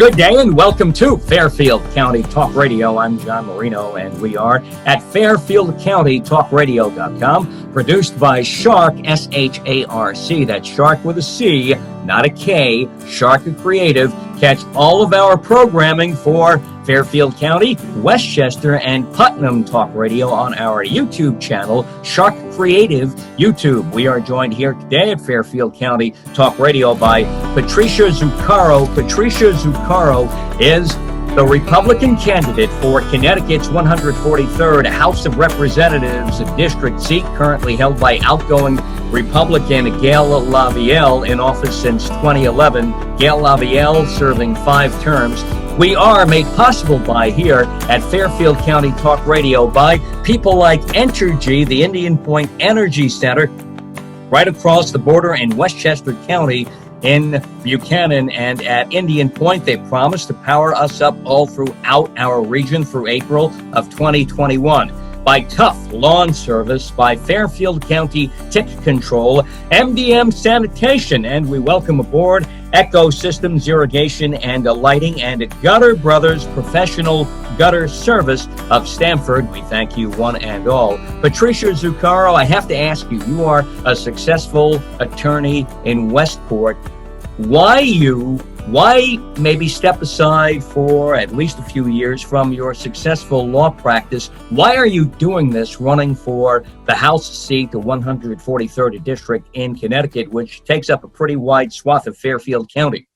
Good day and welcome to Fairfield County Talk Radio. I'm John Marino and we are at fairfieldcountytalkradio.com, produced by Sharc, S-H-A-R-C. That's Sharc with a C, not a K, Sharc Creative. Catch all of our programming for Fairfield County, Westchester, and Putnam Talk Radio on our YouTube channel, Sharc Creative YouTube. We are joined here today at Fairfield County Talk Radio by Patrizia Zucaro. Patrizia Zucaro is the Republican candidate for Connecticut's 143rd House of Representatives district seat, currently held by outgoing Republican Gail LaVielle, in office since 2011. Gail LaVielle serving 5 terms. We are made possible by here at Fairfield County Talk Radio by people like Entergy, the Indian Point Energy Center, right across the border in Westchester County in Buchanan. And at Indian Point, they promise to power us up all throughout our region through April of 2021. By Tough Lawn Service, by Fairfield County Tick Control, MDM Sanitation, and we welcome aboard Echo Systems Irrigation and Lighting, and Gutter Brothers Professional Gutter Service of Stamford. We thank you one and all. Patrizia Zucaro, I have to ask you, you are a successful attorney in Westport. Why maybe step aside for at least a few years from your successful law practice? Why are you doing this, running for the House seat, the 143rd district in Connecticut, which takes up a pretty wide swath of Fairfield County?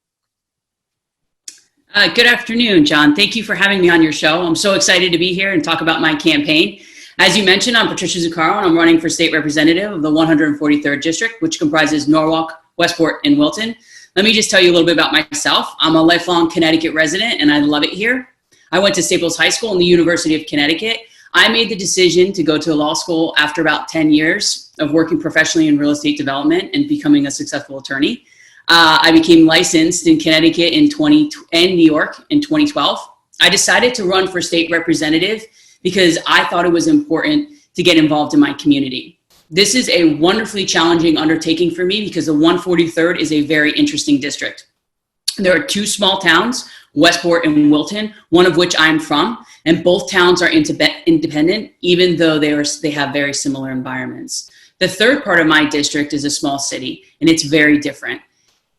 Good afternoon, John. Thank you for having me on your show. I'm so excited to be here and talk about my campaign. As you mentioned, I'm Patrizia Zucaro, and I'm running for state representative of the 143rd district, which comprises Norwalk, Westport, and Wilton. Let me just tell you a little bit about myself. I'm a lifelong Connecticut resident, and I love it here. I went to Staples High School and the University of Connecticut. I made the decision to go to law school after about 10 years of working professionally in real estate development and becoming a successful attorney. I became licensed in Connecticut and New York in 2012. I decided to run for state representative because I thought it was important to get involved in my community. This is a wonderfully challenging undertaking for me because the 143rd is a very interesting district. There are 2 small towns, Westport and Wilton, one of which I'm from, and both towns are independent, even though they have very similar environments. The third part of my district is a small city, and it's very different,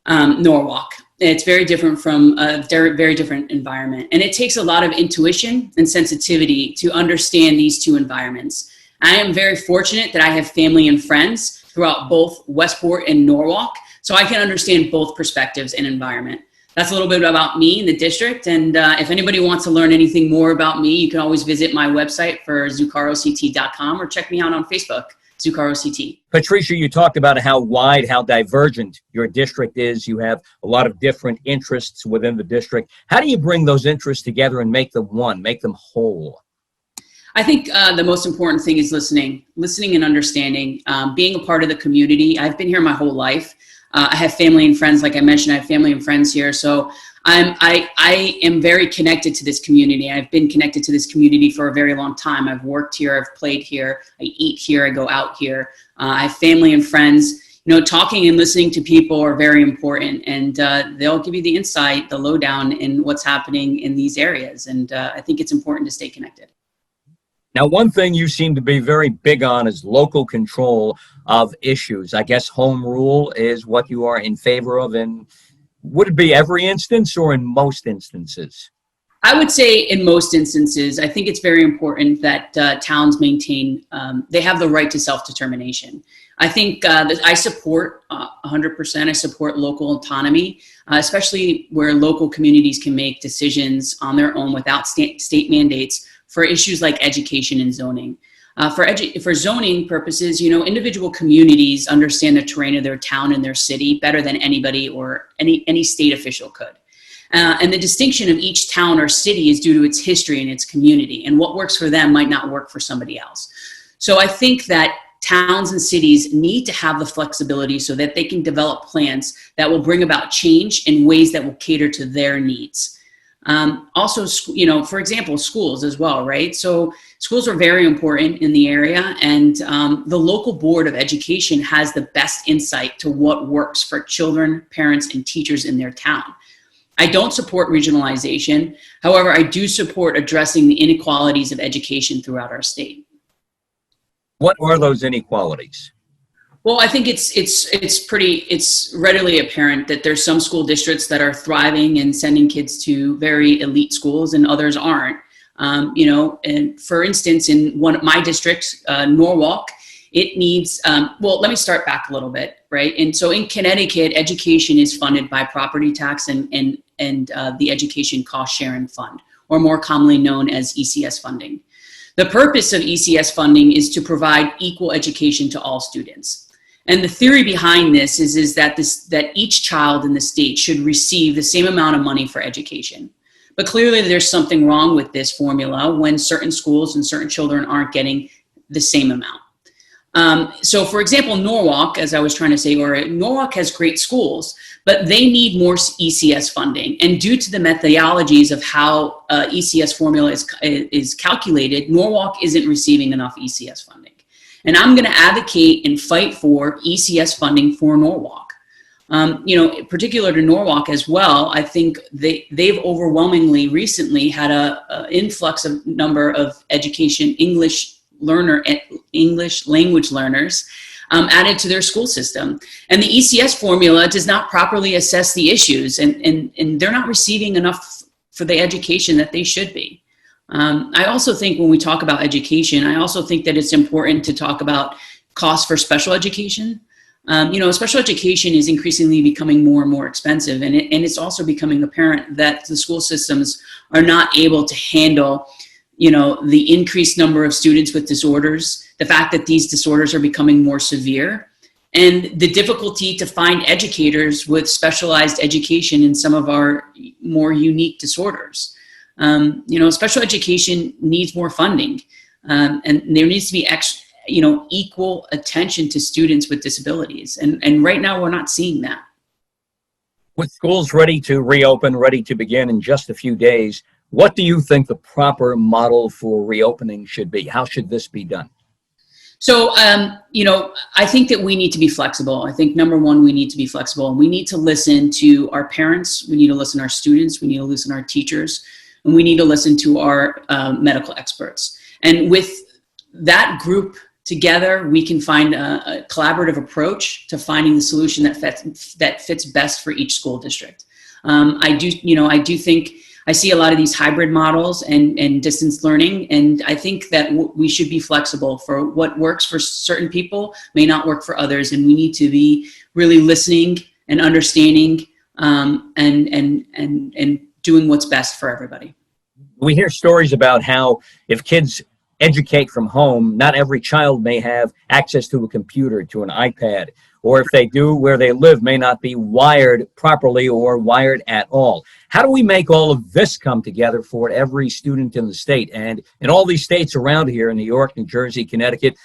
Norwalk. It's very different from a very different environment, and it takes a lot of intuition and sensitivity to understand these 2 environments. I am very fortunate that I have family and friends throughout both Westport and Norwalk, so I can understand both perspectives and environment. That's a little bit about me in the district, and if anybody wants to learn anything more about me, you can always visit my website for zucaroct.com or check me out on Facebook, ZucaroCT. Patrizia, you talked about how wide, how divergent your district is. You have a lot of different interests within the district. How do you bring those interests together and make them one, make them whole? I think the most important thing is listening and understanding, being a part of the community. I've been here my whole life. I have family and friends, like I mentioned, I have family and friends here. So I am very connected to this community. I've been connected to this community for a very long time. I've worked here, I've played here, I eat here, I go out here. I have family and friends. You know, talking and listening to people are very important, and they'll give you the insight, the lowdown in what's happening in these areas. And I think it's important to stay connected. Now, one thing you seem to be very big on is local control of issues. I guess home rule is what you are in favor of. And would it be every instance or in most instances? I would say in most instances. I think it's very important that towns maintain, they have the right to self-determination. I think that I support 100%. I support local autonomy, especially where local communities can make decisions on their own without state mandates for issues like education and zoning. For zoning purposes, you know, individual communities understand the terrain of their town and their city better than anybody or any state official could. And the distinction of each town or city is due to its history and its community, and what works for them might not work for somebody else. So I think that towns and cities need to have the flexibility so that they can develop plans that will bring about change in ways that will cater to their needs. Also, you know, for example, schools as well, right? So schools are very important in the area, and the local board of education has the best insight to what works for children, parents, and teachers in their town. I don't support regionalization. However, I do support addressing the inequalities of education throughout our state. What are those inequalities? Well, I think it's readily apparent that there's some school districts that are thriving and sending kids to very elite schools and others aren't. And for instance, in one of my districts, Norwalk, it needs, well, let me start back a little bit, right? And so in Connecticut, education is funded by property tax and the Education Cost Sharing Fund, or more commonly known as ECS funding. The purpose of ECS funding is to provide equal education to all students. And the theory behind this is that each child in the state should receive the same amount of money for education. But clearly there's something wrong with this formula when certain schools and certain children aren't getting the same amount. So for example, Norwalk, as I was trying to say, Norwalk has great schools, but they need more ECS funding. And due to the methodologies of how ECS formula is calculated, Norwalk isn't receiving enough ECS funding. And I'm going to advocate and fight for ECS funding for Norwalk. Particular to Norwalk as well, I think they've overwhelmingly recently had a influx of number of education English language learners added to their school system. And the ECS formula does not properly assess the issues, and they're not receiving enough for the education that they should be. I also think when we talk about education, I also think that it's important to talk about costs for special education. Special education is increasingly becoming more and more expensive, and it's also becoming apparent that the school systems are not able to handle the increased number of students with disorders, the fact that these disorders are becoming more severe, and the difficulty to find educators with specialized education in some of our more unique disorders. Special education needs more funding, and there needs to be equal attention to students with disabilities. And right now we're not seeing that. With schools ready to reopen, ready to begin in just a few days, what do you think the proper model for reopening should be? How should this be done? So, I think that we need to be flexible. I think number one, we need to be flexible, and we need to listen to our parents. We need to listen to our students. We need to listen to our teachers, and we need to listen to our medical experts. And with that group together, we can find a collaborative approach to finding the solution that fits best for each school district. I do think I see a lot of these hybrid models and distance learning, and I think that we should be flexible. For what works for certain people may not work for others, and we need to be really listening and understanding and doing what's best for everybody. We hear stories about how if kids educate from home, not every child may have access to a computer, to an iPad, or if they do, where they live may not be wired properly or wired at all. How do we make all of this come together for every student in the state? And in all these states around here, in New York, New Jersey, Connecticut,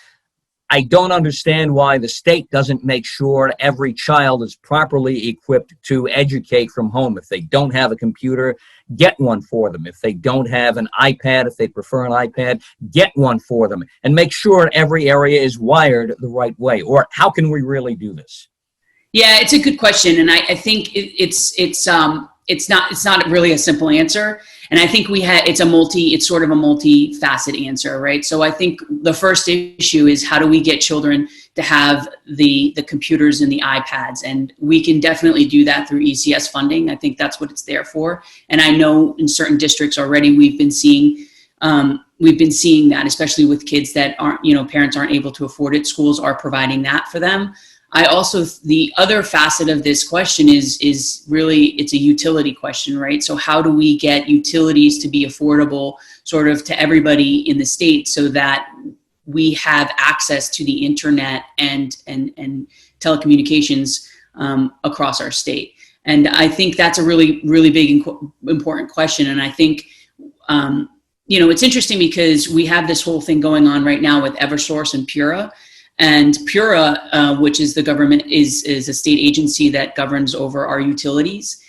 I don't understand why the state doesn't make sure every child is properly equipped to educate from home. If they don't have a computer, get one for them. If they don't have an iPad, if they prefer an iPad, get one for them. And make sure every area is wired the right way. Or how can we really do this? Yeah, it's a good question. And I think it's not really a simple answer. And I think it's sort of a multifaceted answer, right? So I think the first issue is, how do we get children to have the computers and the iPads? And we can definitely do that through ECS funding. I think that's what it's there for. And I know in certain districts already we've been seeing that, especially with kids that parents aren't able to afford it. Schools are providing that for them. The other facet of this question is really, it's a utility question, right? So how do we get utilities to be affordable sort of to everybody in the state so that we have access to the internet and telecommunications across our state? And I think that's a really, really big, important question. And I think, it's interesting because we have this whole thing going on right now with Eversource and Pura. And Pura, which is the government, is a state agency that governs over our utilities.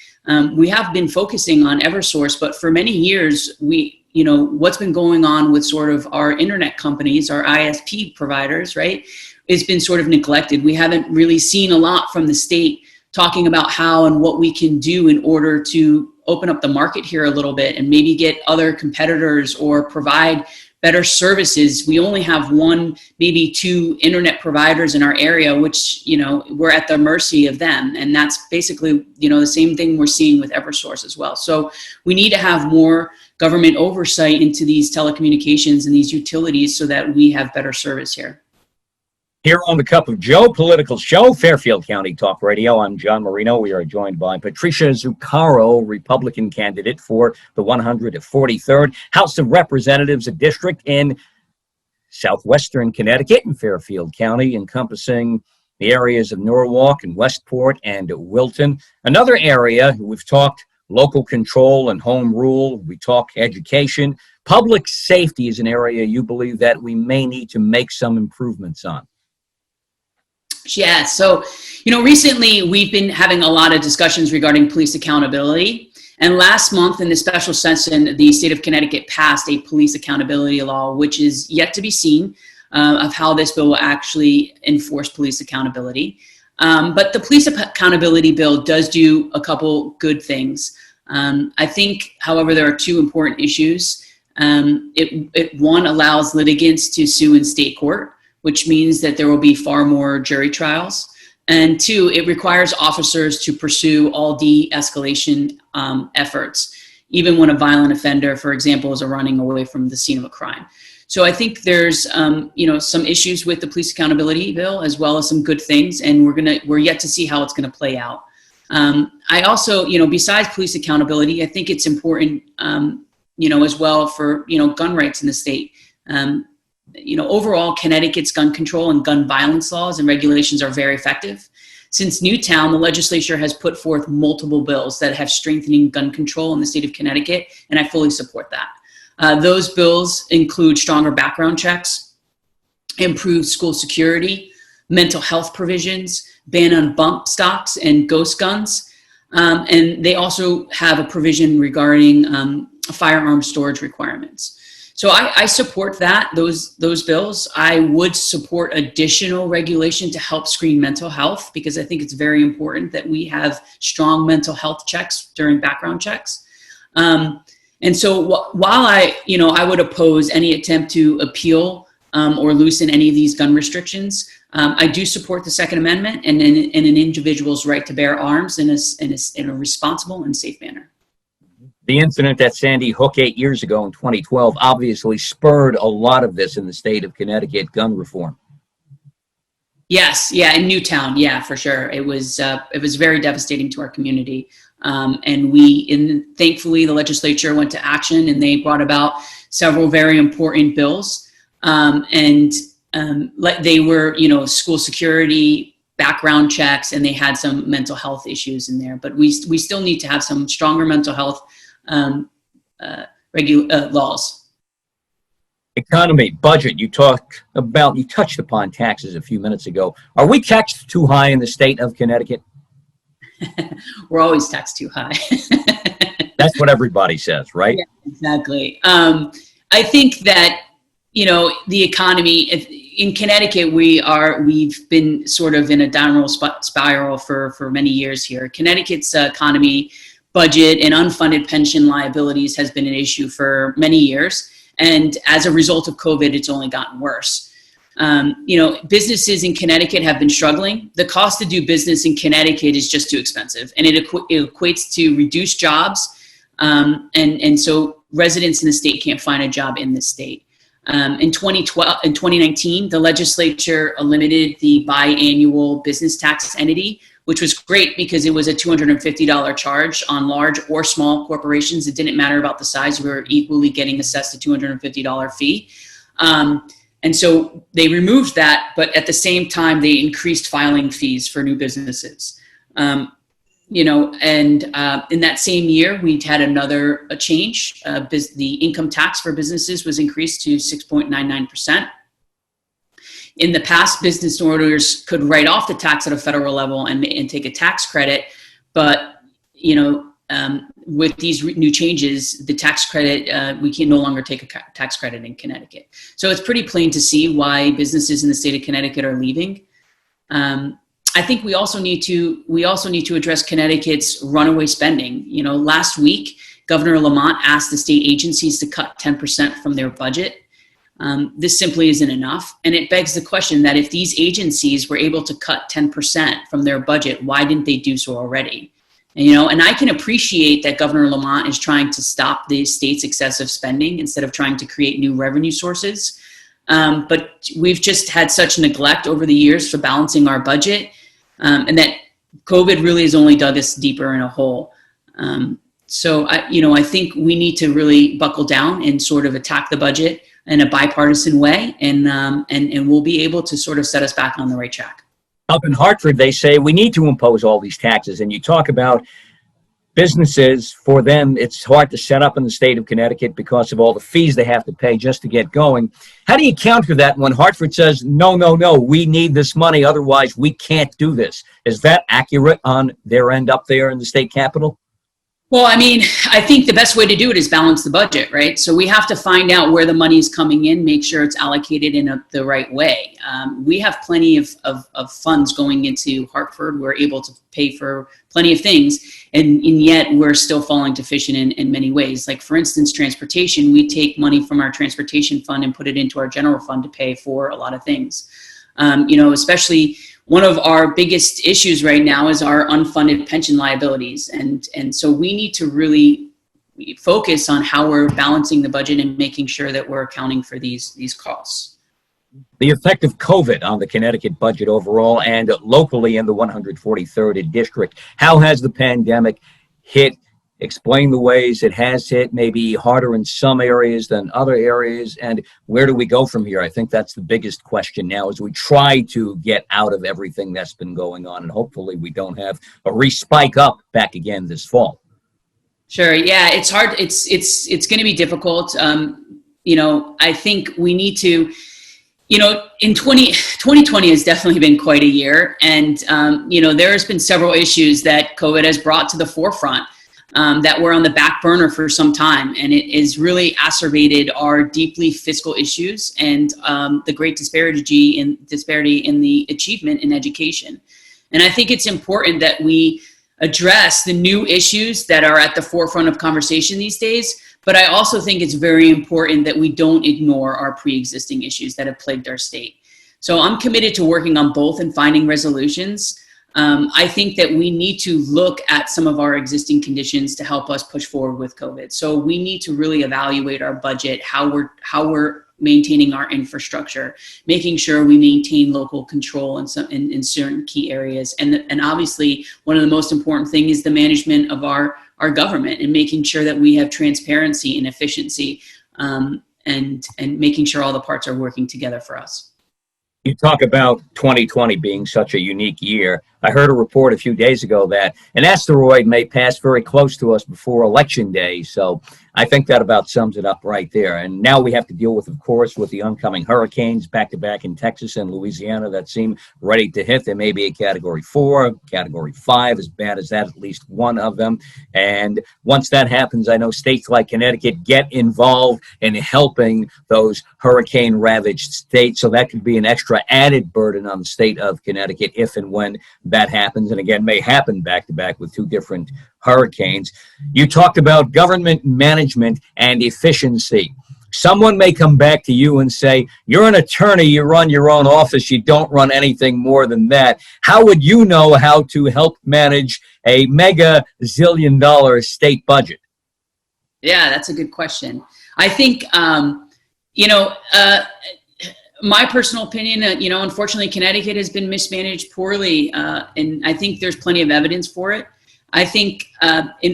We have been focusing on Eversource, but for many years, what's been going on with sort of our internet companies, our ISP providers, right, it's been sort of neglected. We haven't really seen a lot from the state talking about how and what we can do in order to open up the market here a little bit and maybe get other competitors or provide better services. We only have one, maybe two internet providers in our area, which, we're at the mercy of them. And that's basically, the same thing we're seeing with Eversource as well. So we need to have more government oversight into these telecommunications and these utilities so that we have better service here. Here on the Cup of Joe political show, Fairfield County Talk Radio, I'm John Marino. We are joined by Patrizia Zucaro, Republican candidate for the 143rd House of Representatives, a district in southwestern Connecticut in Fairfield County, encompassing the areas of Norwalk and Westport and Wilton. Another area, we've talked local control and home rule. We talk education. Public safety is an area you believe that we may need to make some improvements on. Yeah, so, recently we've been having a lot of discussions regarding police accountability. And last month in the special session, the state of Connecticut passed a police accountability law, which is yet to be seen of how this bill will actually enforce police accountability. But the police accountability bill does do a couple good things. I think, however, there are two important issues. It one allows litigants to sue in state court, which means that there will be far more jury trials. And two, it requires officers to pursue all de-escalation efforts, even when a violent offender, for example, is running away from the scene of a crime. So I think there's, some issues with the police accountability bill, as well as some good things, and we're yet to see how it's gonna play out. I also, besides police accountability, I think it's important, as well for, gun rights in the state. Overall, Connecticut's gun control and gun violence laws and regulations are very effective. Since Newtown, the legislature has put forth multiple bills that have strengthening gun control in the state of Connecticut, and I fully support that. Those bills include stronger background checks, improved school security, mental health provisions, ban on bump stocks and ghost guns, and they also have a provision regarding firearm storage requirements. So I support those bills. I would support additional regulation to help screen mental health, because I think it's very important that we have strong mental health checks during background checks. And so while I would oppose any attempt to appeal or loosen any of these gun restrictions, I do support the Second Amendment and an individual's right to bear arms in a responsible and safe manner. The incident at Sandy Hook 8 years ago in 2012 obviously spurred a lot of this in the state of Connecticut, gun reform. Yes, yeah, in Newtown, yeah, for sure. It was very devastating to our community, and thankfully the legislature went to action and they brought about several very important bills, they were, school security, background checks, and they had some mental health issues in there. But we still need to have some stronger mental health laws. Economy, budget, you touched upon taxes a few minutes ago. Are we taxed too high in the state of Connecticut? We're always taxed too high. That's what everybody says, right? Yeah, exactly. I think that, the economy, in Connecticut, we've been sort of in a downward spiral for many years here. Connecticut's economy, budget, and unfunded pension liabilities has been an issue for many years. And as a result of COVID, it's only gotten worse. Businesses in Connecticut have been struggling. The cost to do business in Connecticut is just too expensive, and it equates to reduced jobs. And so residents in the state can't find a job in the state. In 2019, the legislature eliminated the biannual business tax entity, which was great because it was a $250 charge on large or small corporations. It didn't matter about the size. We were equally getting assessed a $250 fee. And so they removed that, but at the same time, they increased filing fees for new businesses. In that same year, we had another change. The income tax for businesses was increased to 6.99%. In the past, business owners could write off the tax at a federal level and take a tax credit. But, with these new changes, the tax credit, we can no longer take a tax credit in Connecticut. So it's pretty plain to see why businesses in the state of Connecticut are leaving. I think we also need to address Connecticut's runaway spending. You know, last week, Governor Lamont asked the state agencies to cut 10% from their budget. This simply isn't enough. And it begs the question that if these agencies were able to cut 10% from their budget, why didn't they do so already? And, you know, and I can appreciate that Governor Lamont is trying to stop the state's excessive spending instead of trying to create new revenue sources. But we've just had such neglect over the years for balancing our budget, and that COVID really has only dug us deeper in a hole. So I think we need to really buckle down and sort of attack the budget in a bipartisan way, and we'll be able to sort of set us back on the right track. Up in Hartford, they say we need to impose all these taxes, and you talk about businesses. For them, it's hard to set up in the state of Connecticut because of all the fees they have to pay just to get going. How do you counter that when Hartford says, no, we need this money, otherwise we can't do this? Is that accurate on their end up there in the state capitol? Well, I mean, I think the best way to do it is balance the budget, right? So we have to find out where the money is coming in, make sure it's allocated in the right way. We have plenty of funds going into Hartford. We're able to pay for plenty of things, and yet we're still falling deficient in many ways. Like, for instance, transportation, we take money from our transportation fund and put it into our general fund to pay for a lot of things. Especially one of our biggest issues right now is our unfunded pension liabilities. And so we need to really focus on how we're balancing the budget and making sure that we're accounting for these costs. The effect of COVID on the Connecticut budget overall and locally in the 143rd district. How has the pandemic hit? Explain the ways it has hit, maybe harder in some areas than other areas, and where do we go from here? I think that's the biggest question now as we try to get out of everything that's been going on, and hopefully we don't have a re-spike up back again this fall. Sure. Yeah, it's hard. It's going to be difficult. I think we need to, in 2020 has definitely been quite a year. And, there has been several issues that COVID has brought to the forefront that were on the back burner for some time. And it has really acerbated our deeply fiscal issues and the great disparity in the achievement in education. And I think it's important that we address the new issues that are at the forefront of conversation these days. But I also think it's very important that we don't ignore our pre-existing issues that have plagued our state. So I'm committed to working on both and finding resolutions. I think that we need to look at some of our existing conditions to help us push forward with COVID. So we need to really evaluate our budget, how we're maintaining our infrastructure, making sure we maintain local control in certain key areas. And obviously, one of the most important things is the management of our government and making sure that we have transparency and efficiency and making sure all the parts are working together for us. You talk about 2020 being such a unique year. I heard a report a few days ago that an asteroid may pass very close to us before Election Day. So I think that about sums it up right there. And now we have to deal with, of course, with the oncoming hurricanes back-to-back in Texas and Louisiana that seem ready to hit. There may be a Category 4, Category 5, as bad as that, at least one of them. And once that happens, I know states like Connecticut get involved in helping those hurricane-ravaged states. So that could be an extra added burden on the state of Connecticut if and when that happens, and again, may happen back-to-back with two different hurricanes. You talked about government management and efficiency. Someone may come back to you and say, you're an attorney, you run your own office, you don't run anything more than that. How would you know how to help manage a mega zillion-dollar state budget? Yeah, that's a good question. I think, my personal opinion, unfortunately, Connecticut has been mismanaged poorly, and I think there's plenty of evidence for it. I think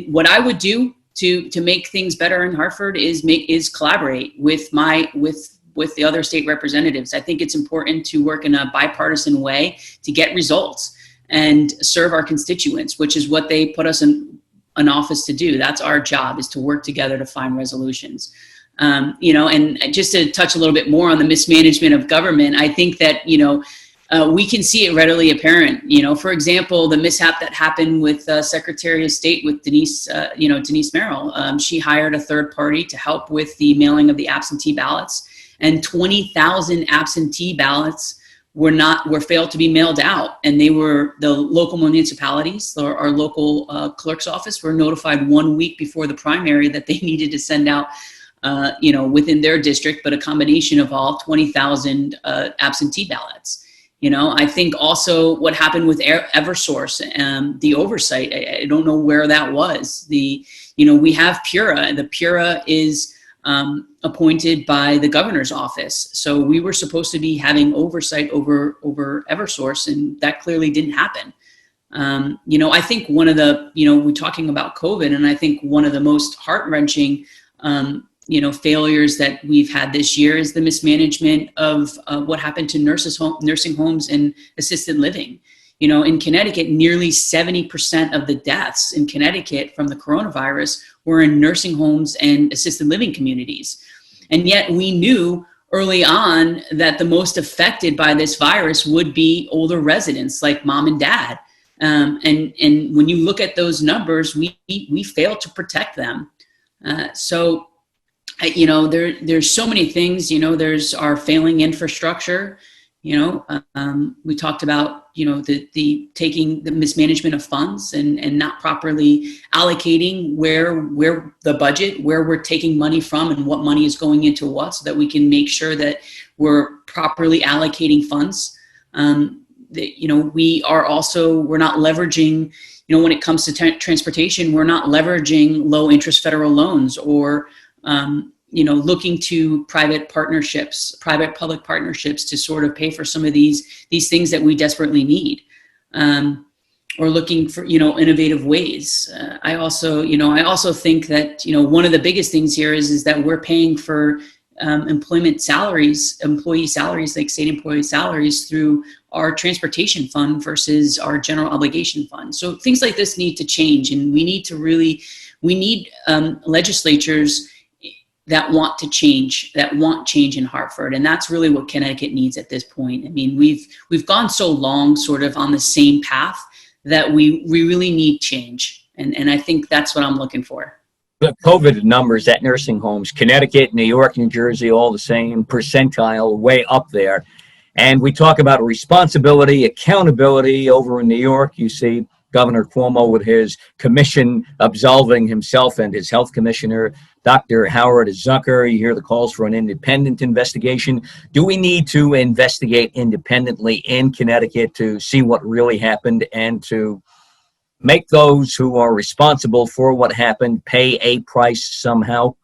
what I would do to make things better in Hartford is collaborate with the other state representatives. I think it's important to work in a bipartisan way to get results and serve our constituents, which is what they put us in an office to do. That's our job, is to work together to find resolutions. And just to touch a little bit more on the mismanagement of government, I think that, we can see it readily apparent. For example, the mishap that happened with Secretary of State with Denise Merrill. She hired a third party to help with the mailing of the absentee ballots, and 20,000 absentee ballots were failed to be mailed out, and the local municipalities or our local clerk's office were notified 1 week before the primary that they needed to send out within their district, but a combination of all 20,000 absentee ballots. I think also what happened with Eversource, the oversight, I don't know where that was. We have PURA, and the PURA is appointed by the governor's office. So we were supposed to be having oversight over Eversource, and that clearly didn't happen. I think one of the, we're talking about COVID, and I think one of the most heart-wrenching, failures that we've had this year is the mismanagement of what happened to nursing homes and assisted living. In Connecticut, nearly 70% of the deaths in Connecticut from the coronavirus were in nursing homes and assisted living communities. And yet we knew early on that the most affected by this virus would be older residents like mom and dad. And when you look at those numbers, we failed to protect them. There's so many things, there's our failing infrastructure. We talked about, the taking the mismanagement of funds and not properly allocating where the budget, where we're taking money from and what money is going into what, so that we can make sure that we're properly allocating funds. We're not leveraging, when it comes to transportation, we're not leveraging low interest federal loans or, looking to private public partnerships to sort of pay for some of these things that we desperately need, or looking for, innovative ways. I also think that, one of the biggest things here is that we're paying for employee salaries, like state employee salaries, through our transportation fund versus our general obligation fund. So things like this need to change, and we need legislatures that want change in Hartford. And that's really what Connecticut needs at this point. I mean, we've gone so long sort of on the same path that we really need change. And I think that's what I'm looking for. The COVID numbers at nursing homes, Connecticut, New York, New Jersey, all the same percentile, way up there. And we talk about responsibility, accountability. Over in New York, you see Governor Cuomo with his commission absolving himself and his health commissioner, Dr. Howard Zucker. You hear the calls for an independent investigation. Do we need to investigate independently in Connecticut to see what really happened and to make those who are responsible for what happened pay a price somehow?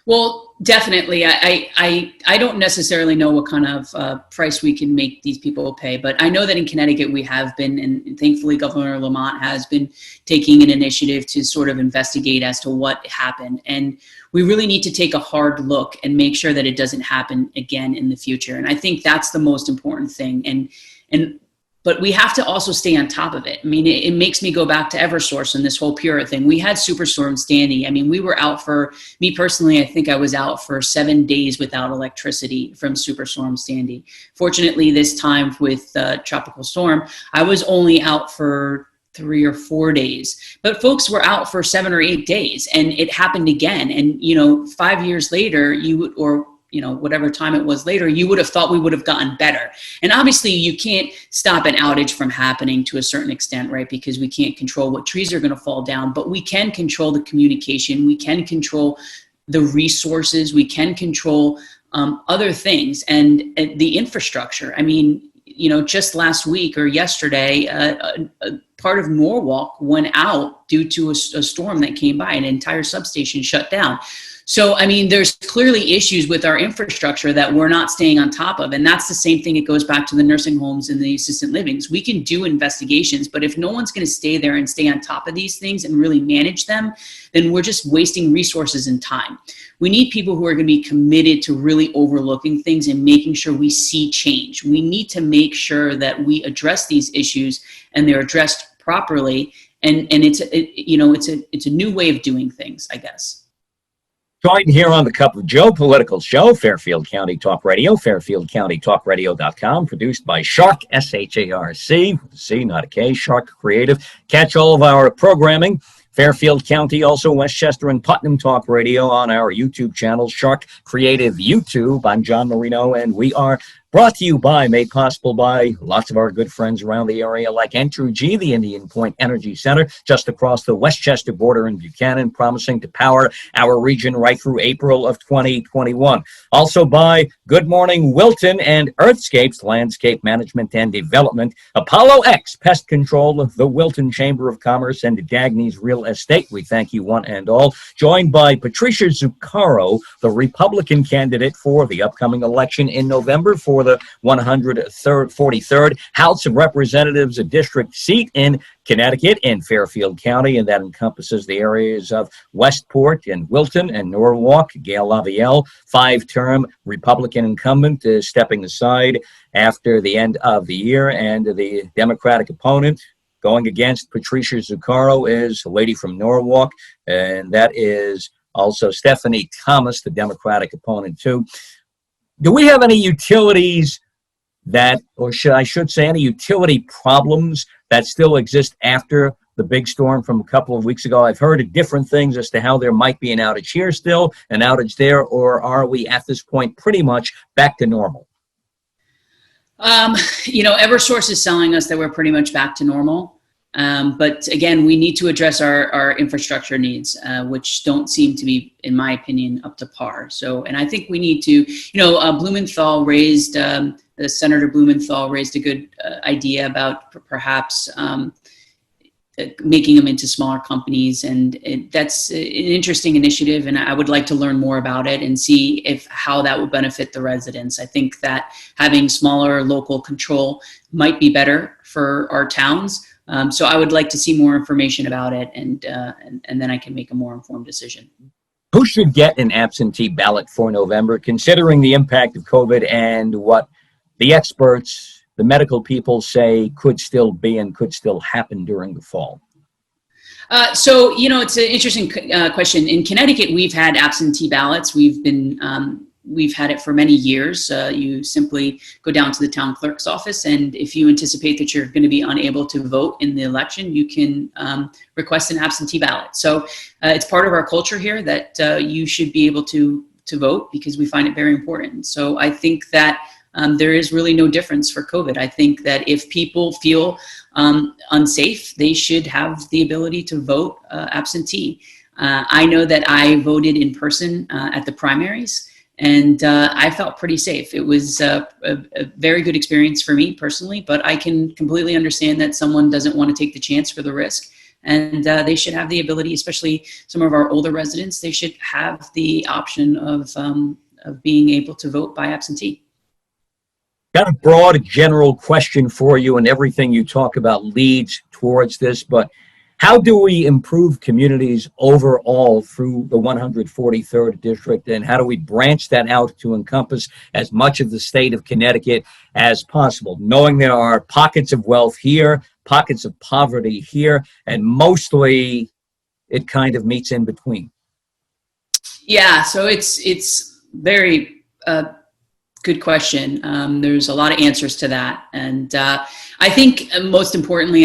Well, definitely. I don't necessarily know what kind of price we can make these people pay, but I know that in Connecticut we have been, and thankfully Governor Lamont has been taking an initiative to sort of investigate as to what happened. And we really need to take a hard look and make sure that it doesn't happen again in the future. And I think that's the most important thing. But we have to also stay on top of it. I mean, it makes me go back to Eversource and this whole PURA thing. We had Superstorm Sandy. I mean, we were out me personally, I think I was out for 7 days without electricity from Superstorm Sandy. Fortunately, this time with Tropical Storm, I was only out for 3 or 4 days. But folks were out for 7 or 8 days, and it happened again. And, 5 years later, whatever time it was later, you would have thought we would have gotten better. And obviously you can't stop an outage from happening to a certain extent, right? Because we can't control what trees are going to fall down, but we can control the communication. We can control the resources. We can control other things and the infrastructure. I mean, just last week or yesterday, a part of Norwalk went out due to a storm that came by. An entire substation shut down. So, I mean, there's clearly issues with our infrastructure that we're not staying on top of. And that's the same thing. It goes back to the nursing homes and the assisted livings. We can do investigations, but if no one's going to stay there and stay on top of these things and really manage them, then we're just wasting resources and time. We need people who are going to be committed to really overlooking things and making sure we see change. We need to make sure that we address these issues and they're addressed properly. And it's a new way of doing things, I guess. Joined here on the Cup of Joe political show, Fairfield County Talk Radio, fairfieldcountytalkradio.com, produced by Sharc, S-H-A-R-C, C, not a K, Sharc Creative. Catch all of our programming, Fairfield County, also Westchester and Putnam Talk Radio on our YouTube channel, Sharc Creative YouTube. I'm John Marino, and we are Brought to you by, made possible by lots of our good friends around the area like Entergy, the Indian Point Energy Center, just across the Westchester border in Buchanan, promising to power our region right through April of 2021. Also by Good Morning Wilton and Earthscapes, Landscape Management and Development, Apollo X Pest Control, the Wilton Chamber of Commerce, and Dagny's Real Estate. We thank you one and all. Joined by Patrizia Zucaro, the Republican candidate for the upcoming election in November for the 143rd House of Representatives, a district seat in Connecticut in Fairfield County, and that encompasses the areas of Westport and Wilton and Norwalk. Gail Lavielle, five-term Republican incumbent, is stepping aside after the end of the year, and the Democratic opponent going against Patrizia Zucaro is a lady from Norwalk, and that is also Stephanie Thomas, the Democratic opponent too. Do we have any utilities that, or I should say, any utility problems that still exist after the big storm from a couple of weeks ago? I've heard of different things as to how there might be an outage here still, an outage there, or are we at this point pretty much back to normal? Eversource is telling us that we're pretty much back to normal. But again, we need to address our infrastructure needs, which don't seem to be, in my opinion, up to par. So, and I think we need to, Blumenthal raised, Senator Blumenthal raised a good idea about perhaps making them into smaller companies. And that's an interesting initiative. And I would like to learn more about it and see how that will benefit the residents. I think that having smaller local control might be better for our towns. So I would like to see more information about it, and then I can make a more informed decision. Who should get an absentee ballot for November, considering the impact of COVID and what the experts, the medical people say could still be and could still happen during the fall? It's an interesting question. In Connecticut, we've had absentee ballots. We've had it for many years. You simply go down to the town clerk's office, and if you anticipate that you're going to be unable to vote in the election, you can request an absentee ballot. So it's part of our culture here that you should be able to vote, because we find it very important. So I think that there is really no difference for COVID. I think that if people feel unsafe, they should have the ability to vote absentee. I know that I voted in person at the primaries, and I felt pretty safe. It was a very good experience for me personally, but I can completely understand that someone doesn't want to take the chance for the risk. And they should have the ability, especially some of our older residents, they should have the option of being able to vote by absentee. Got a broad general question for you, and everything you talk about leads towards this, but how do we improve communities overall through the 143rd district, and how do we branch that out to encompass as much of the state of Connecticut as possible, knowing there are pockets of wealth here, pockets of poverty here, and mostly it kind of meets in between? Yeah, so it's very good question. There's a lot of answers to that, and I think most importantly,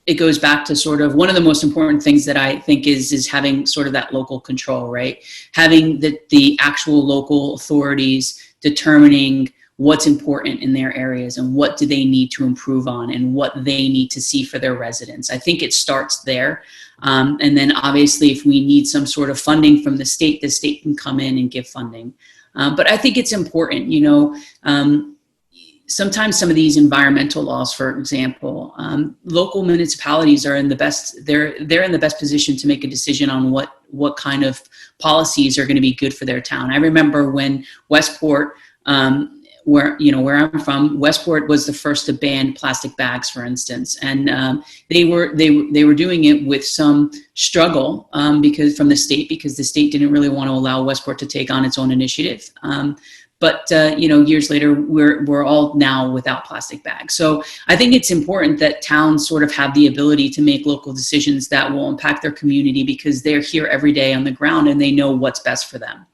it goes back to sort of one of the most important things that I think is having sort of that local control, right? Having the actual local authorities determining what's important in their areas and what do they need to improve on and what they need to see for their residents. I think it starts there. And then obviously if we need some sort of funding from the state can come in and give funding. But I think it's important, sometimes some of these environmental laws, for example, local municipalities are in the best, they're in the best position to make a decision on what kind of policies are going to be good for their town. I remember when Westport, where I'm from, Westport was the first to ban plastic bags, for instance, and they were doing it with some struggle because the state didn't really want to allow Westport to take on its own initiative. But years later, we're all now without plastic bags. So I think it's important that towns sort of have the ability to make local decisions that will impact their community, because they're here every day on the ground and they know what's best for them.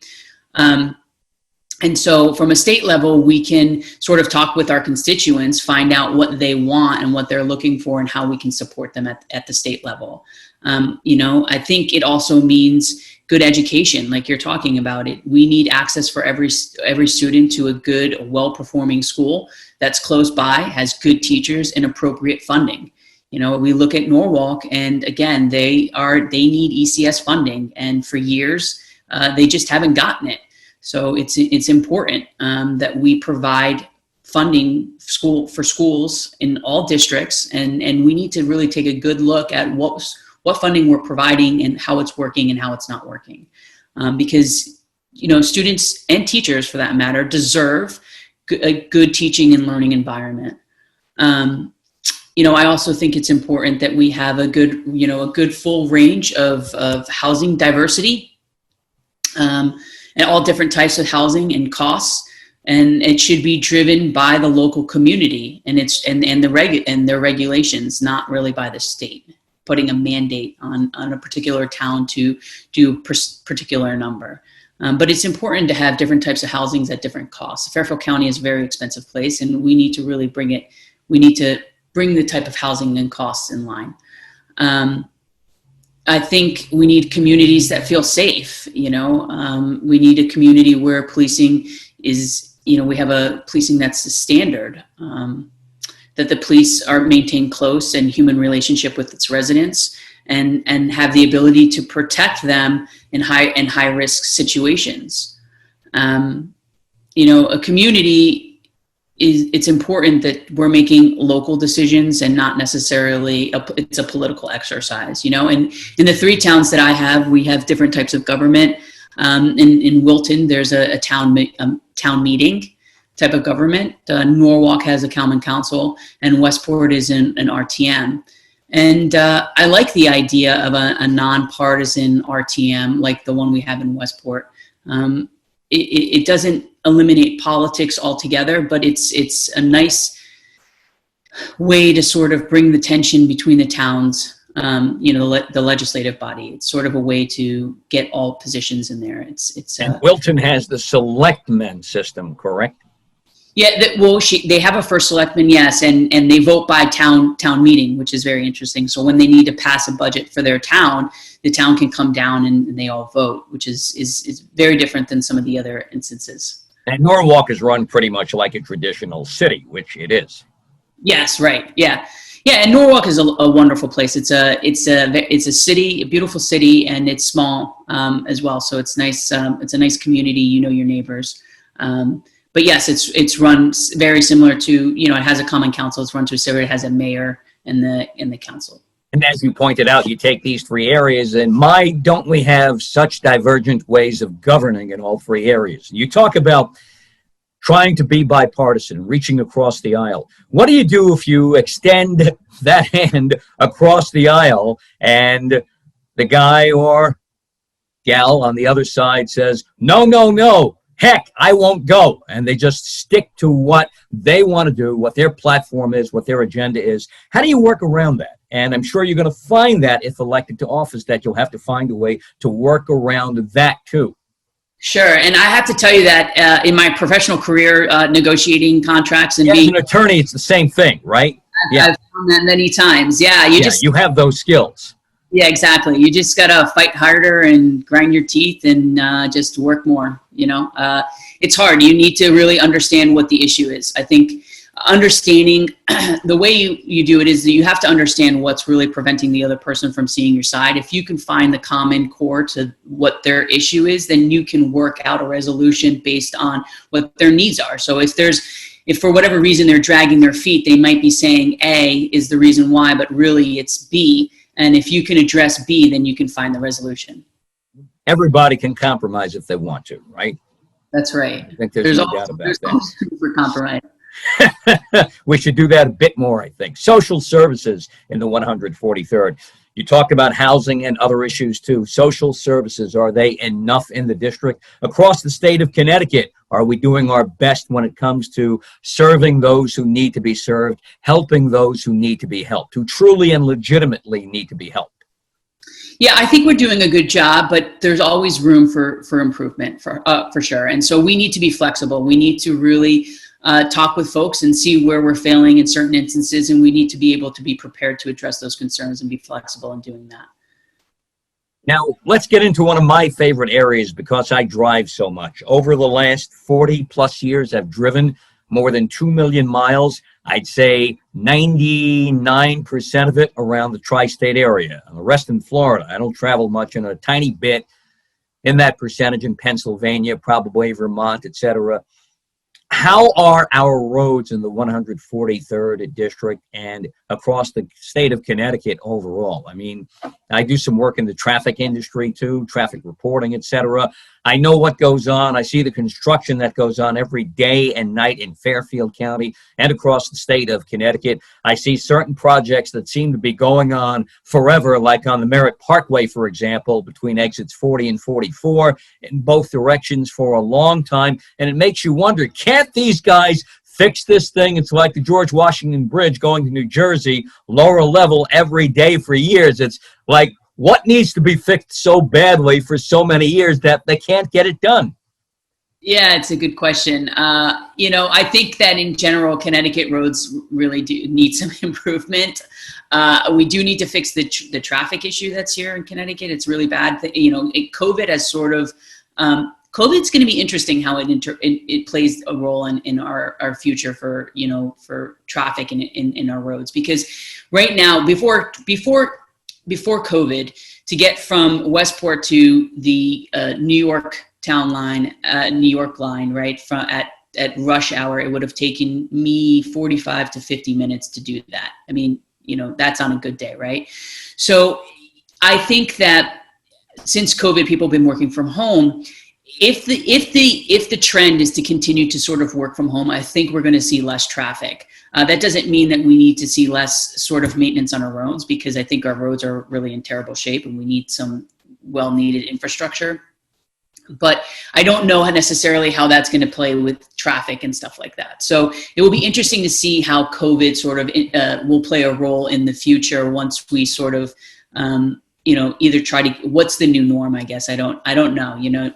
And so from a state level, we can sort of talk with our constituents, find out what they want and what they're looking for and how we can support them at the state level. I think it also means good education, like you're talking about it. We need access for every student to a good, well-performing school that's close by, has good teachers and appropriate funding. You know, we look at Norwalk, and again, they need ECS funding, and for years they just haven't gotten it. So it's important that we provide funding for schools in all districts, and we need to really take a good look at what funding we're providing and how it's working and how it's not working, because you know, students and teachers, for that matter, deserve a good teaching and learning environment. You know, I also think it's important that we have a good full range of housing diversity, and all different types of housing and costs, and it should be driven by the local community and their regulations, not really by the state putting a mandate on a particular town to do particular number. But it's important to have different types of housings at different costs. Fairfield County is a very expensive place, and we need to really bring the type of housing and costs in line. I think we need communities that feel safe. You know, we need a community where policing is, you know, we have a policing that's a standard, that the police are maintained close and human relationship with its residents, and have the ability to protect them in high risk situations. You know, a community it's important that we're making local decisions and not necessarily it's a political exercise, you know. And in the 3 towns that I have, we have different types of government. In Wilton, there's a town meeting type of government. Norwalk has a common council, and Westport is an RTM. And I like the idea of a nonpartisan RTM like the one we have in Westport. It doesn't eliminate politics altogether, but it's a nice way to sort of bring the tension between the towns, you know, the legislative body. It's sort of a way to get all positions in there. And Wilton has the selectmen system, correct? Yeah, they have a first selectman, yes, and they vote by town meeting, which is very interesting. So when they need to pass a budget for their town, the town can come down and they all vote, which is very different than some of the other instances. And Norwalk is run pretty much like a traditional city, which it is. Yes, right. Yeah. And Norwalk is a wonderful place. It's a city, a beautiful city, and it's small as well. So it's nice. It's a nice community. You know your neighbors. But yes, it's run very similar to, you know, it has a common council. It's run through Civic. It has a mayor and the council. And as you pointed out, you take these 3 areas, and don't we have such divergent ways of governing in all 3 areas? You talk about trying to be bipartisan, reaching across the aisle. What do you do if you extend that hand across the aisle and the guy or gal on the other side says, no, heck, I won't go. And they just stick to what they want to do, what their platform is, what their agenda is. How do you work around that? And I'm sure you're going to find that if elected to office, that you'll have to find a way to work around that too. Sure. And I have to tell you that in my professional career, negotiating contracts and being an attorney, it's the same thing, right? I've done that many times. Yeah. You have those skills. Yeah, exactly. You just got to fight harder and grind your teeth and just work more. You know, it's hard. You need to really understand what the issue is. I think understanding the way you do it is that you have to understand what's really preventing the other person from seeing your side. If you can find the common core to what their issue is, then you can work out a resolution based on what their needs are. So if for whatever reason they're dragging their feet, they might be saying A is the reason why, but really it's B. And if you can address B, then you can find the resolution. Everybody can compromise if they want to, right? That's right. I think there's no doubt about that. Room for compromise. We should do that a bit more, I think. Social services in the 143rd. You talked about housing and other issues too. Social services, are they enough in the district? Across the state of Connecticut, are we doing our best when it comes to serving those who need to be served, helping those who need to be helped, who truly and legitimately need to be helped? Yeah, I think we're doing a good job, but there's always room for improvement for sure. And so we need to be flexible. We need to really talk with folks and see where we're failing in certain instances, and we need to be able to be prepared to address those concerns and be flexible in doing that. Now, let's get into one of my favorite areas because I drive so much. Over the last 40 plus years, I've driven more than 2 million miles. I'd say 99% of it around the tri-state area. And the rest in Florida. I don't travel much, and a tiny bit in that percentage in Pennsylvania, probably Vermont, etc. How are our roads in the 143rd district and across the state of Connecticut overall? I mean, I do some work in the traffic industry too, traffic reporting, etc. I know what goes on. I see the construction that goes on every day and night in Fairfield County and across the state of Connecticut. I see certain projects that seem to be going on forever, like on the Merritt Parkway, for example, between exits 40 and 44 in both directions for a long time. And it makes you wonder, can't these guys fix this thing? It's like the George Washington Bridge going to New Jersey, lower level every day for years. It's like, what needs to be fixed so badly for so many years that they can't get it done? Yeah, it's a good question. I think that in general, Connecticut roads really do need some improvement. We do need to fix the traffic issue that's here in Connecticut. It's really bad. COVID has sort of, COVID's going to be interesting how it plays a role in our future for traffic in our roads. Because right now, before COVID, to get from Westport to the New York town line, New York line, right, at rush hour, it would have taken me 45 to 50 minutes to do that. I mean, that's on a good day, right? So I think that since COVID, people have been working from home. If the trend is to continue to sort of work from home, I think we're going to see less traffic. That doesn't mean that we need to see less sort of maintenance on our roads, because I think our roads are really in terrible shape and we need some well-needed infrastructure. But I don't know necessarily how that's going to play with traffic and stuff like that. So it will be interesting to see how COVID sort of will play a role in the future once we sort of, either try to, what's the new norm, I guess. I don't know,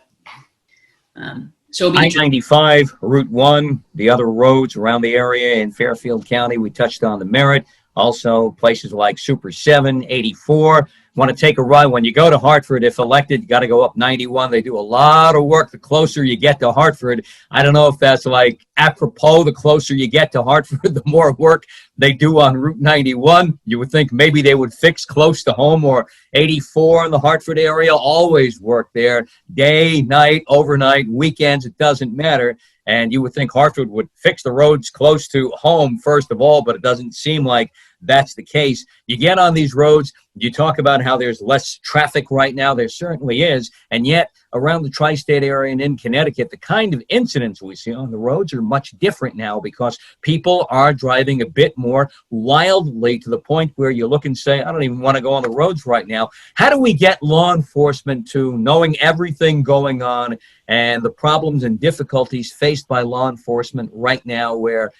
So I-95, Route 1, the other roads around the area in Fairfield County. We touched on the Merritt. Also, places like Super 7, 84. Want to take a ride when you go to Hartford, if elected, you got to go up 91. They do a lot of work the closer you get to Hartford. I don't know if that's like apropos, the closer you get to Hartford, the more work they do on Route 91. You would think maybe they would fix close to home, or 84 in the Hartford area, always work there, day, night, overnight, weekends, it doesn't matter. And you would think Hartford would fix the roads close to home first of all, but it doesn't seem like that's the case. You get on these roads, you talk about how there's less traffic right now. There certainly is. And yet, around the tri-state area and in Connecticut, the kind of incidents we see on the roads are much different now, because people are driving a bit more wildly, to the point where you look and say, I don't even want to go on the roads right now. How do we get law enforcement to knowing everything going on and the problems and difficulties faced by law enforcement right now, where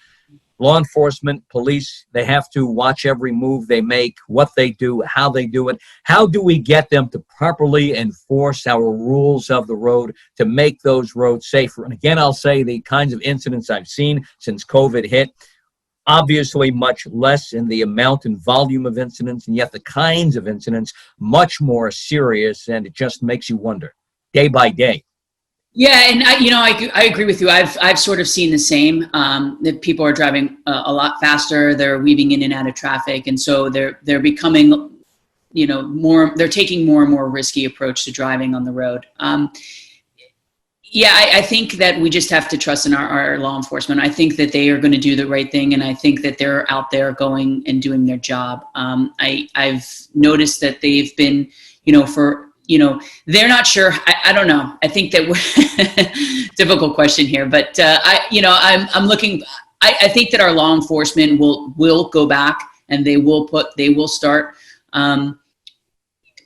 law enforcement, police, they have to watch every move they make, what they do, how they do it. How do we get them to properly enforce our rules of the road to make those roads safer? And again, I'll say the kinds of incidents I've seen since COVID hit, obviously much less in the amount and volume of incidents, and yet the kinds of incidents much more serious, and it just makes you wonder day by day. Yeah, and I agree with you. I've sort of seen the same, that people are driving a lot faster. They're weaving in and out of traffic, and so they're becoming, they're taking more and more risky approach to driving on the road. I think that we just have to trust in our law enforcement. I think that they are going to do the right thing, and I think that they're out there going and doing their job. I've noticed that they've been, they're not sure. I don't know. I think that we're difficult question here, but I'm looking. I think that our law enforcement will go back, and they will start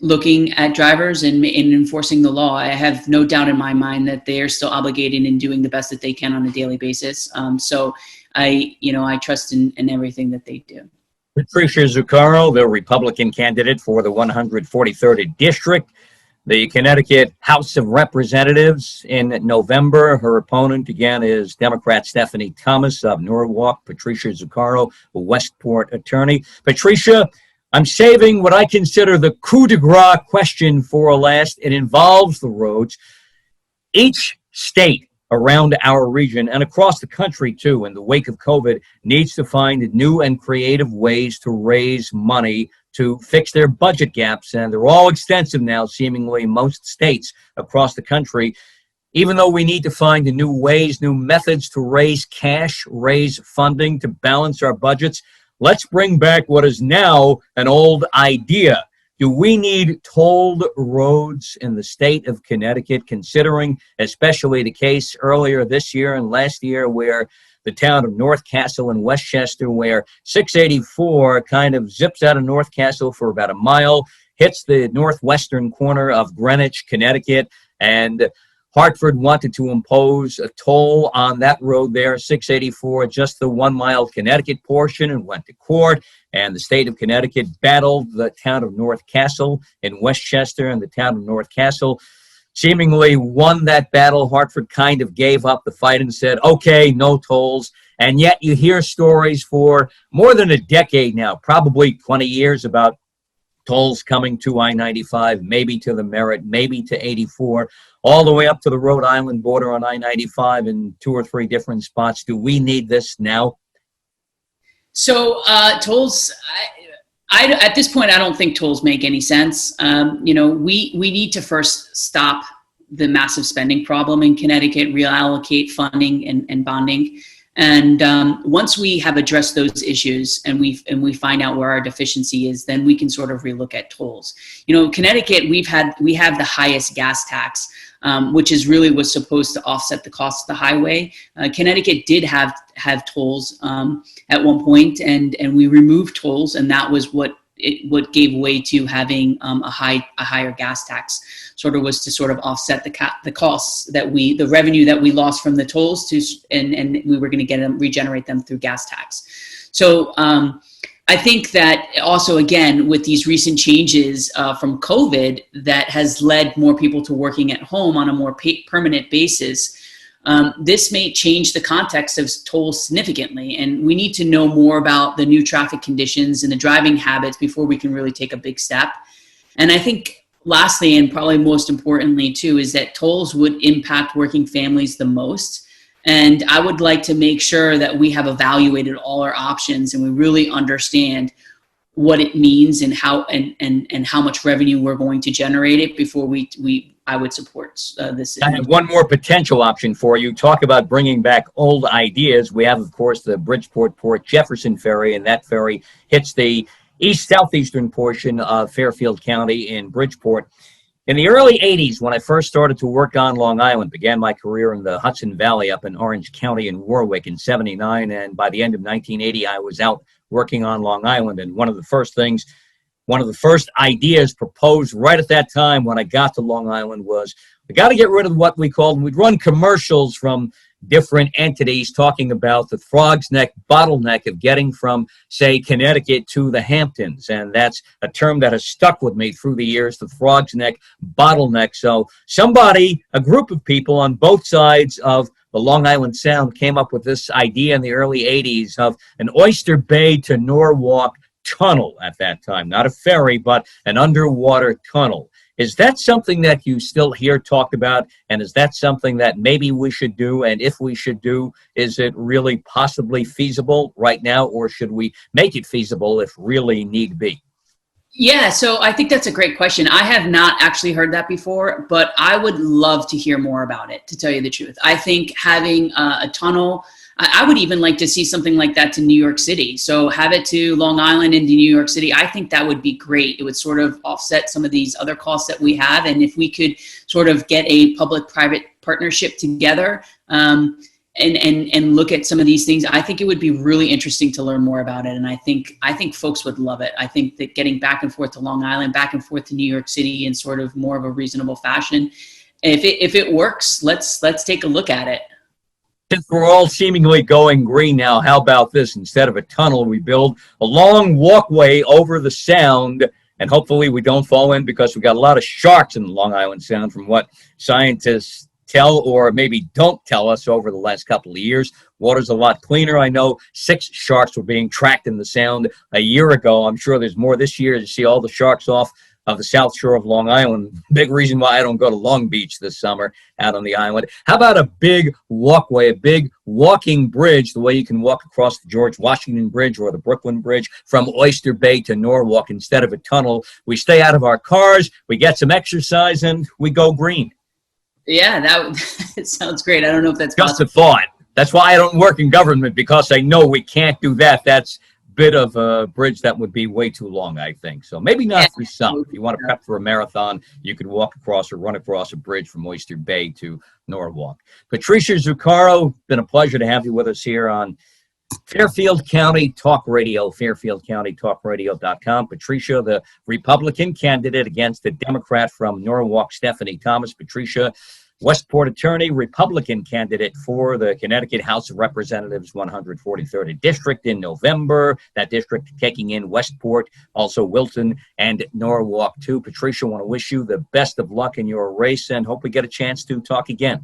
looking at drivers and enforcing the law. I have no doubt in my mind that they are still obligated and doing the best that they can on a daily basis. So I trust in everything that they do. Patrizia Zucaro, the Republican candidate for the 143rd district, the Connecticut House of Representatives in November. Her opponent, again, is Democrat Stephanie Thomas of Norwalk. Patrizia Zucaro, a Westport attorney. Patrizia, I'm saving what I consider the coup de grace question for last. It involves the roads. Each state around our region and across the country too, in the wake of COVID, needs to find new and creative ways to raise money to fix their budget gaps. And they're all extensive now, seemingly most states across the country. Even though we need to find new ways, new methods to raise cash, raise funding to balance our budgets, let's bring back what is now an old idea. Do we need tolled roads in the state of Connecticut, considering especially the case earlier this year and last year where the town of North Castle in Westchester, where 684 kind of zips out of North Castle for about a mile, hits the northwestern corner of Greenwich, Connecticut, and Hartford wanted to impose a toll on that road there, 684, just the 1 mile Connecticut portion, and went to court. And the state of Connecticut battled the town of North Castle in Westchester, and the town of North Castle seemingly won that battle. Hartford kind of gave up the fight and said, okay, no tolls. And yet you hear stories for more than a decade now, probably 20 years, about tolls coming to I-95, maybe to the Merritt, maybe to 84, all the way up to the Rhode Island border on I-95 in 2 or 3 different spots. Do we need this now? So tolls, at this point, I don't think tolls make any sense. We need to first stop the massive spending problem in Connecticut, reallocate funding and bonding. And once we have addressed those issues and we find out where our deficiency is, then we can sort of relook at tolls. Connecticut, we have the highest gas tax, which is really was supposed to offset the cost of the highway. Connecticut did have tolls at one point, and we removed tolls, and that was what gave way to having a higher gas tax. Sort of was to sort of offset the costs the revenue that we lost from the tolls and we were going to regenerate them through gas tax. So I think that also, again, with these recent changes from COVID, that has led more people to working at home on a more permanent basis. This may change the context of tolls significantly, and we need to know more about the new traffic conditions and the driving habits before we can really take a big step. And I think lastly, and probably most importantly too, is that tolls would impact working families the most. And I would like to make sure that we have evaluated all our options and we really understand what it means and how and how much revenue we're going to generate it before I would support this. I have one more potential option for you. Talk about bringing back old ideas. We have, of course, the Bridgeport-Port Jefferson ferry, and that ferry hits the southeastern portion of Fairfield County in Bridgeport. In the early 80s, when I first started to work on Long Island, began my career in the Hudson Valley up in Orange County in Warwick in 79, and by the end of 1980, I was out working on Long Island. And one of the first ideas proposed right at that time when I got to Long Island was, we got to get rid of what we called, we'd run commercials from different entities talking about the Frog's Neck bottleneck of getting from, say, Connecticut to the Hamptons. And that's a term that has stuck with me through the years, the Frog's Neck bottleneck. So a group of people on both sides of the Long Island Sound came up with this idea in the early 80s of an Oyster Bay to Norwalk tunnel at that time, not a ferry, but an underwater tunnel. Is that something that you still hear talked about? And is that something that maybe we should do? And if we should do, is it really possibly feasible right now, or should we make it feasible if really need be? Yeah, so I think that's a great question. I have not actually heard that before, but I would love to hear more about it, to tell you the truth. I think having a tunnel, I would even like to see something like that to New York City. So have it to Long Island into New York City. I think that would be great. It would sort of offset some of these other costs that we have. And if we could sort of get a public-private partnership together and look at some of these things, I think it would be really interesting to learn more about it. And I think folks would love it. I think that getting back and forth to Long Island, back and forth to New York City in sort of more of a reasonable fashion, if it works, let's take a look at it. Since we're all seemingly going green now, how about this? Instead of a tunnel, we build a long walkway over the Sound, and hopefully we don't fall in, because we've got a lot of sharks in the Long Island Sound from what scientists tell or maybe don't tell us over the last couple of years. Water's a lot cleaner. I know 6 sharks were being tracked in the Sound a year ago. I'm sure there's more this year. You see all the sharks off of the South Shore of Long Island. Big reason why I don't go to Long Beach this summer out on the island. How about a big walkway, a big walking bridge, the way you can walk across the George Washington Bridge or the Brooklyn Bridge from Oyster Bay to Norwalk instead of a tunnel? We stay out of our cars, we get some exercise, and we go green. Yeah, that sounds great. I don't know if that's just a thought. That's why I don't work in government, because I know we can't do that. That's bit of a bridge that would be way too long, I think. So maybe not for some. If you want to prep for a marathon, you could walk across or run across a bridge from Oyster Bay to Norwalk. Patrizia Zucaro, been a pleasure to have you with us here on Fairfield County Talk Radio, fairfieldcountytalkradio.com. Patrizia, the Republican candidate against the Democrat from Norwalk, Stephanie Thomas. Patrizia, Westport attorney, Republican candidate for the Connecticut House of Representatives 143rd District in November. That district taking in Westport, also Wilton and Norwalk too. Patrizia, I want to wish you the best of luck in your race and hope we get a chance to talk again.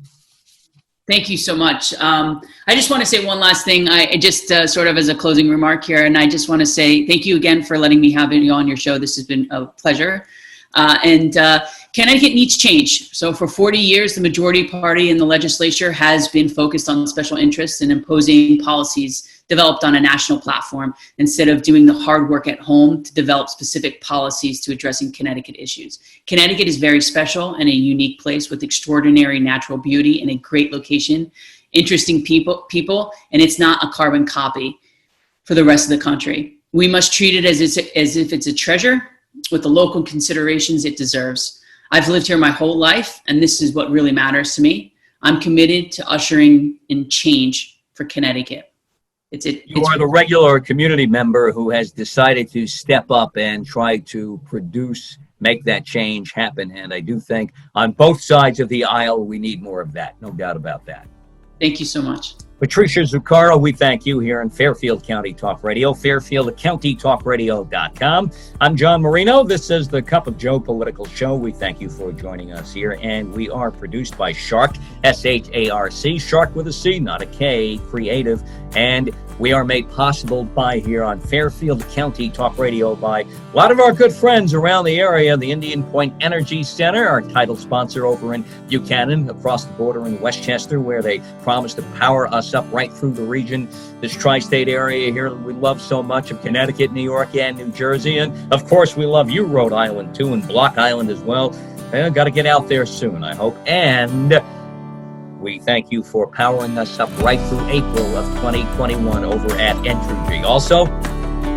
Thank you so much. I just want to say one last thing. I just sort of as a closing remark here, and I just want to say thank you again for letting me have you on your show. This has been a pleasure. Connecticut needs change. So for 40 years, the majority party in the legislature has been focused on special interests and imposing policies developed on a national platform instead of doing the hard work at home to develop specific policies to addressing Connecticut issues. Connecticut is very special and a unique place with extraordinary natural beauty and a great location, interesting people, and it's not a carbon copy for the rest of the country. We must treat it as if it's a treasure with the local considerations it deserves. I've lived here my whole life, and this is what really matters to me. I'm committed to ushering in change for Connecticut. You are the regular community member who has decided to step up and try to make that change happen. And I do think on both sides of the aisle, we need more of that. No doubt about that. Thank you so much. Patrizia Zucaro, we thank you here on Fairfield County Talk Radio, fairfieldcountytalkradio.com. I'm John Marino. This is the Cup of Joe Political Show. We thank you for joining us here, and we are produced by Sharc, S-H-A-R-C, Sharc with a C, not a K, Creative, and we are made possible by here on Fairfield County Talk Radio by a lot of our good friends around the area, the Indian Point Energy Center, our title sponsor over in Buchanan, across the border in Westchester, where they promise to power us up right through the region, this tri-state area here we love so much of Connecticut, New York, and New Jersey. And of course, we love you, Rhode Island, too, and Block Island as well. Got to get out there soon, I hope. And we thank you for powering us up right through April of 2021 over at Entergy. Also,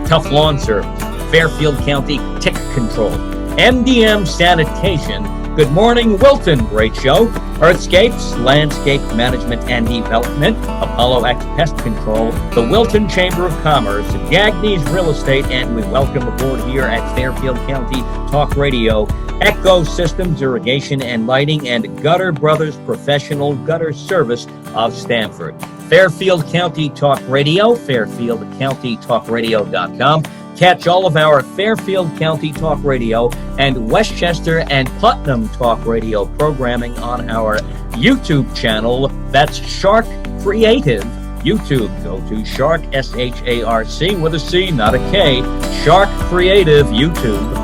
Tough Lawn Service, Fairfield County Tick Control, MDM Sanitation, Good Morning Wilton, great show, Earthscapes, Landscape Management and Development, Apollo X Pest Control, the Wilton Chamber of Commerce, Gagny's Real Estate, and we welcome aboard here at Fairfield County Talk Radio, Echo Systems, Irrigation and Lighting, and Gutter Brothers Professional Gutter Service of Stamford. Fairfield County Talk Radio, fairfieldcountytalkradio.com. Catch all of our Fairfield County Talk Radio and Westchester and Putnam Talk Radio programming on our YouTube channel. That's Sharc Creative YouTube. Go to Sharc, S-H-A-R-C with a C, not a K, Sharc Creative YouTube.